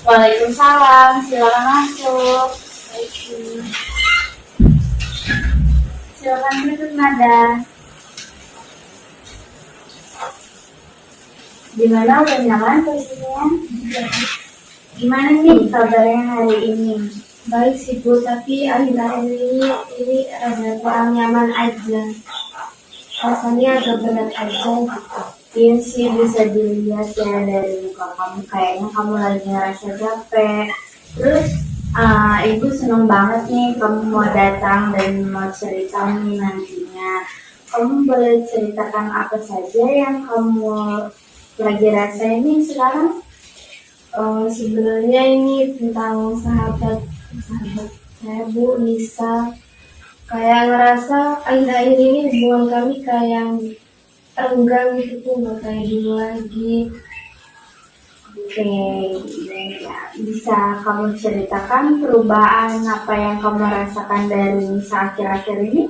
Waalaikumsalam, silakan masuk. Silakan duduk, Nada. Gimana, udah nyaman posisinya? Gimana nih kabarnya hari ini? Baik sih Bu, tapi akhir-akhir ini rada kurang nyaman aja. Rasanya agak berat aja gitu. Iya sih, bisa dilihat ya dari muka kamu, kayaknya kamu lagi ngerasa capek. Terus ibu seneng banget nih kamu mau datang dan mau cerita nih nantinya. Kamu boleh ceritakan apa saja yang kamu lagi rasain nih sekarang? Sebenarnya ini tentang sahabat saya Bu, Nisa. Kayak ngerasa akhir-akhir ini hubungan kami kayak yang renggang gitu, nggak kayak dulu lagi. Oke, ya, bisa kamu ceritakan perubahan apa yang kamu rasakan dari Nisa akhir-akhir ini?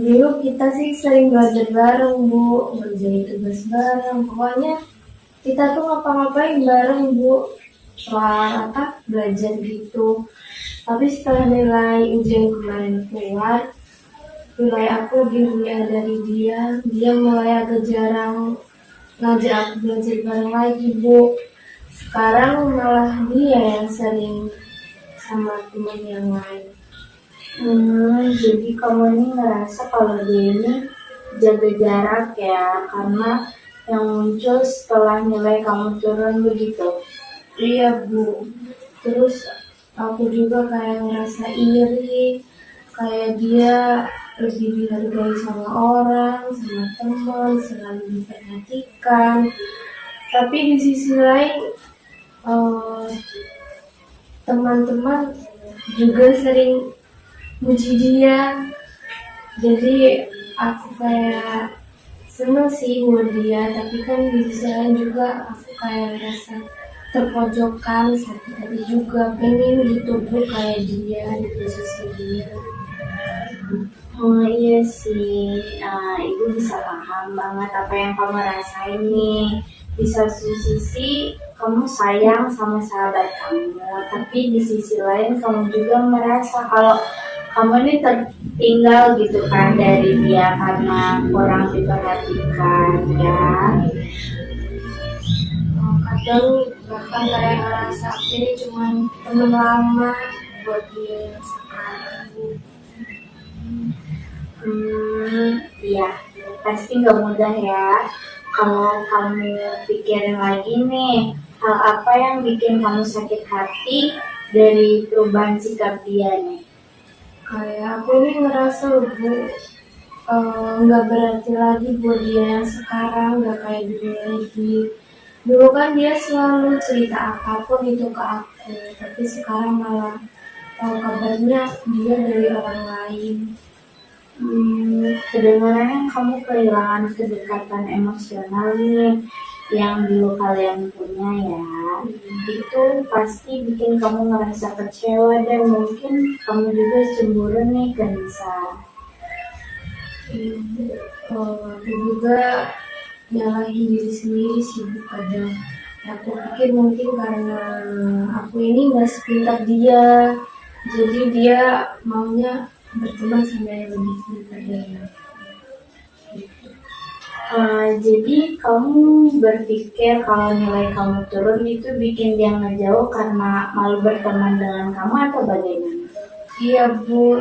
Dulu kita sih sering belajar bareng Bu, ngerjain tugas bareng. Pokoknya kita tuh ngapa-ngapain bareng Bu, soal belajar gitu. Tapi setelah nilai ujian kemarin keluar, nilai aku lebih rendah dari dia mulai agak jarang ngajak aku belajar bareng lagi Bu. Sekarang malah dia yang sering sama teman yang lain. Jadi kamu ini ngerasa kalau dia ini jaga jarak ya, karena yang muncul setelah nilai kamu turun begitu. Iya Bu, terus aku juga kayak ngerasa iri, kayak dia lebih dihargai sama orang, sama teman, selalu diperhatikan. Tapi di sisi lain, teman-teman juga sering muji dia. Jadi aku kayak seneng sih buat dia, tapi kan di sisi lain juga aku kayak ngerasa terpojokan, sakit hati juga, pengen gitu Bu kayak dia di posisi dia. Iya sih, ibu bisa paham banget apa yang kamu rasain nih. Di satu sisi kamu sayang sama sahabat kamu, tapi di sisi lain kamu juga merasa kalau kamu ini tertinggal gitu kan dari dia karena kurang diperhatikan ya. Kadang bahkan kayak ngerasa aku ini cuma teman lama buat dia yang sekarang. Iya, pasti nggak mudah ya. Kalau kamu pikirin lagi nih, hal apa yang bikin kamu sakit hati dari perubahan sikap dia nih? Kayak aku ini ngerasa Bu, nggak berarti lagi buat dia yang sekarang, nggak kayak dulu lagi. Dulu kan dia selalu cerita apapun itu ke aku, tapi sekarang malah tahu kabarnya dia dari orang lain. Kedengarannya kamu kehilangan kedekatan emosional nih yang dulu kalian punya ya. Itu pasti bikin kamu ngerasa kecewa dan mungkin kamu juga cemburu nih ke Nisa. Aku juga nyalahin diri sendiri sih Bu kadang. Aku pikir mungkin karena aku ini nggak sepintar dia, jadi dia maunya berteman sama yang lebih pintar dari aku. Jadi kamu berpikir kalau nilai kamu turun itu bikin dia ngejauh karena malu berteman dengan kamu atau bagaimana? Iya Bu,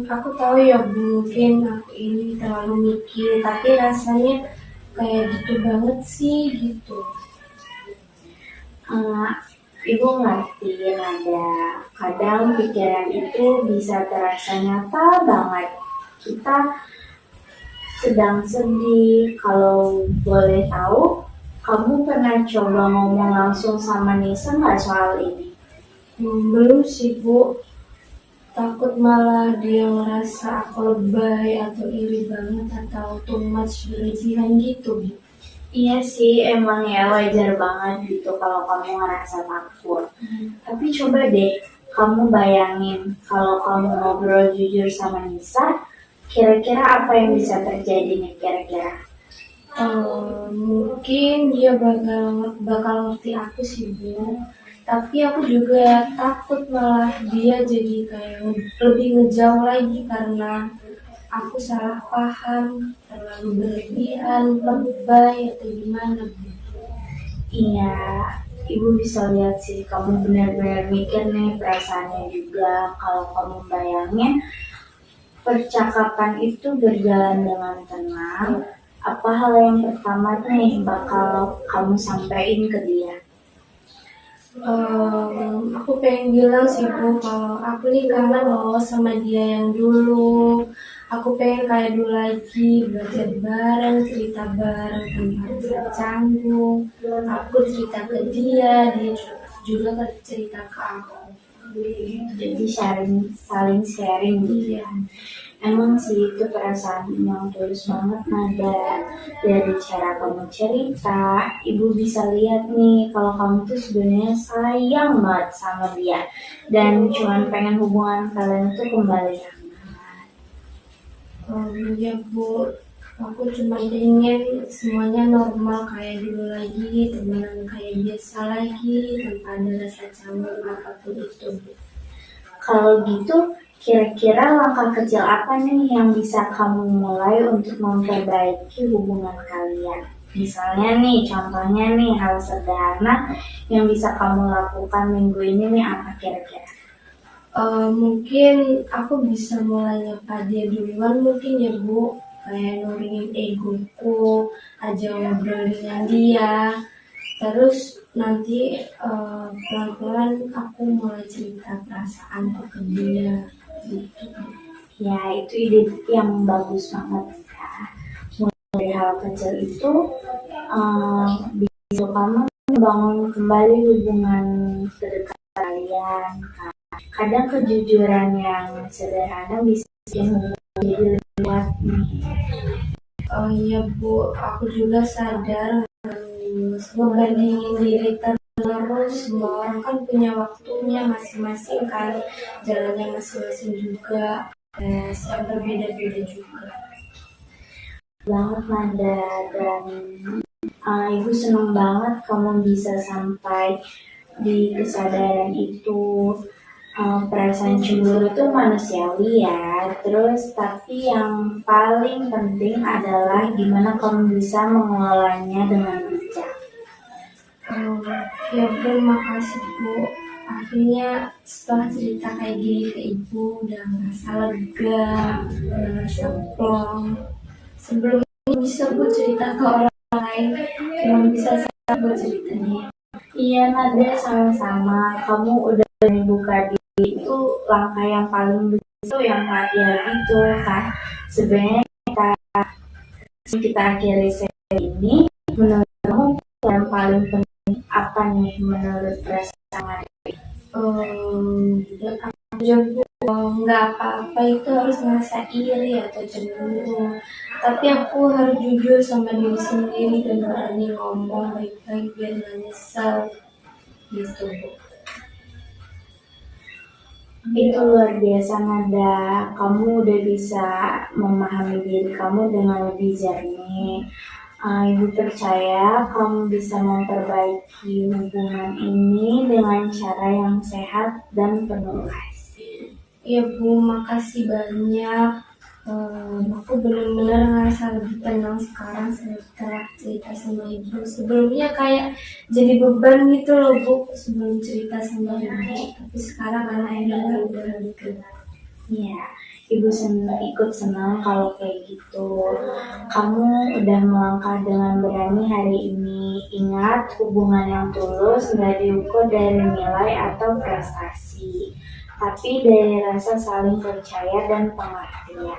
aku tahu ya Bu, mungkin aku ini terlalu mikir, tapi rasanya kayak gitu banget sih gitu. Ibu ngerti ada kadang pikiran itu bisa terasa nyata banget. Kita sedang sedih. Kalau boleh tahu, kamu pernah coba ngomong langsung sama Nisa nggak soal ini? Belum sih Bu, takut malah dia ngerasa aku lebay atau iri banget atau too much berlebihan gitu Bu. Iya sih, emang ya wajar banget gitu kalau kamu ngerasa takut. Tapi coba deh, kamu bayangin kalau kamu ngobrol jujur sama Nisa, kira-kira apa yang bisa terjadi nih kira-kira? Mungkin dia bakal ngerti aku sih Bu. Tapi aku juga takut malah dia jadi kayak lebih ngejauh lagi karena aku salah paham, terlalu berlebihan, lebay atau gimana Bu. Iya, ibu bisa lihat sih kamu benar-benar mikir nih perasaannya juga. Kalau kamu bayangin percakapan itu berjalan dengan tenang, apa hal yang pertama nih bakal kamu sampaikan ke dia? Aku pengen bilang sih Bu, kalau aku nih kangen loh sama dia yang dulu. Aku pengen kayak dulu lagi, belajar bareng, cerita bareng tanpa rasa canggung. Aku cerita ke dia, dia juga cerita ke aku. Jadi saling sharing gitu ya. Emang sih itu perasaan yang tulus banget Nada. Dari cara kamu cerita, ibu bisa lihat nih kalau kamu tuh sebenarnya sayang banget sama dia dan cuman pengen hubungan kalian tuh kembali hangat. Ya Bu, aku cuma ingin semuanya normal kayak dulu lagi, temenan kayak biasa lagi, tanpa ada rasa canggung apapun itu Bu. Kalau gitu, kira-kira langkah kecil apa nih yang bisa kamu mulai untuk memperbaiki hubungan kalian? Misalnya nih, contohnya nih hal sederhana yang bisa kamu lakukan minggu ini nih apa kira-kira? Mungkin aku bisa mulai nyapa dia duluan mungkin ya Bu, kayak nurunin egoku, aja ngobrol dengan dia, terus nanti pelan-pelan aku mulai cerita perasaan ke dia gitu. Ya, itu ide yang bagus banget ya. Mulai dari hal kecil itu bisa kamu bangun kembali hubungan terdekat kalian. Kadang kejujuran yang sederhana bisa bikin hubungan jadi lebih kuat nih. Oh iya Bu, aku juga sadar harus ngebandingin diri terus. Semua orang kan punya waktunya masing-masing kan, jalannya masing-masing juga, yang berbeda-beda juga. Banget Nanda dan ibu senang banget kamu bisa sampai di kesadaran itu. Perasaan cemburu itu manusiawi ya. Terus tapi yang paling penting adalah gimana kamu bisa mengelolanya dengan bijak. Ya terima kasih Bu. Akhirnya setelah cerita kayak gini ke Ibu udah ngerasa lega, udah ngerasa plong. Sebelumnya bisa Bu cerita ke orang lain, cuma bisa saya buat ceritanya. Iya Nada, sama-sama. Kamu udah buka diri itu langkah yang paling begitu yang hati-hati itu kan. Sebenarnya kita akhiri sesi ini, menurut kamu yang paling penting apa nih menurut perasaan? Ya Bu, nggak apa-apa itu harus merasa iri atau cemburu. Tapi aku harus jujur sama diri sendiri dan berani ngomong baik-baik biar nggak nyesel gitu Bu. Itu luar biasa Nada, kamu udah bisa memahami diri kamu dengan lebih jernih. Ibu percaya kamu bisa memperbaiki hubungan ini dengan cara yang sehat dan penuh kasih. Ya Bu, makasih banyak. Aku benar-benar ngerasa lebih tenang sekarang setelah cerita sama Ibu. Sebelumnya kayak jadi beban gitu loh Bu, sebelum cerita sama Ibu. Tapi sekarang karena dengar udah lega. Iya, Ibu ikut senang kalau kayak gitu. Kamu udah melangkah dengan berani hari ini. Ingat, hubungan yang tulus nggak diukur dari nilai atau prestasi, tapi dari rasa saling percaya dan pengertian.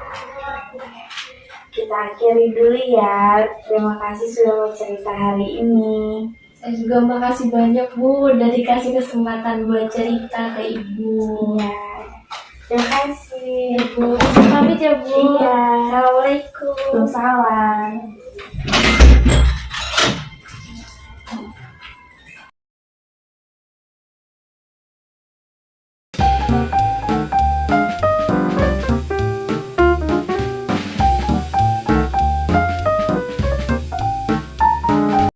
Kita akhiri dulu ya. Terima kasih sudah mau cerita hari ini. Saya juga makasih banyak Bu, udah dikasih kesempatan buat cerita ke Ibu. Iya. Terima kasih. Bu, pamit ya Bu. Iya. Assalamualaikum. Waalaikumsalam.